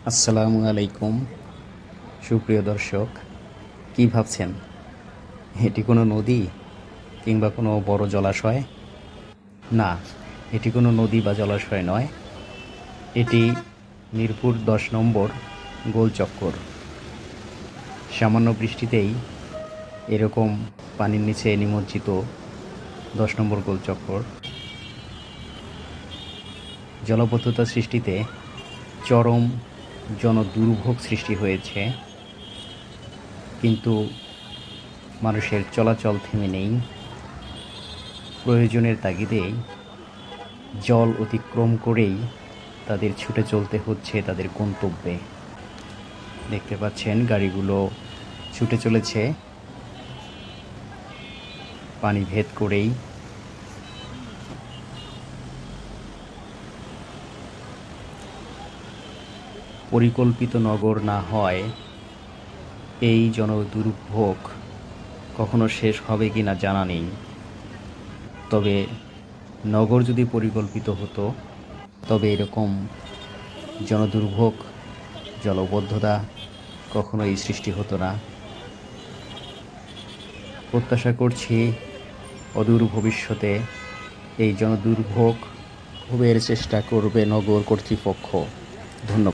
আসসালামু আলাইকুম। সুপ্রিয় দর্শক, কি ভাবছেন এটি কোনো নদী কিংবা কোনো বড় জলাশয়? না, এটি কোনো নদী বা জলাশয় নয়। এটি মিরপুর 10 নম্বর গোলচক্কর। সামান্য বৃষ্টিতেই এরকম পানির নিচে নিমজ্জিত 10 নম্বর গোলচক্কর জলাবদ্ধতা সৃষ্টিতে চরম জনদুর্ভোগ সৃষ্টি হয়েছে, কিন্তু মানুষের চলাচল থেমে নেই। প্রয়োজনের তাগিদেই জল অতিক্রম করেই তাদের ছুটে চলতে হচ্ছে তাদের গন্তব্যে। দেখতে পাচ্ছেন গাড়িগুলো ছুটে চলেছে পানি ভেদ করেই। পরিকল্পিত নগর না হয় এই জনদুর্ভোগ কখনো শেষ হবে কি না জানা নেই। তবে নগর যদি পরিকল্পিত হতো তবে এরকম জনদুর্ভোগ, জলবদ্ধতা কখনোই সৃষ্টি হতো না। প্রত্যাশা করছি অদূর ভবিষ্যতে এই জনদুর্ভোগ চেষ্টা করবে নগর কর্তৃপক্ষ। ধন্যবাদ।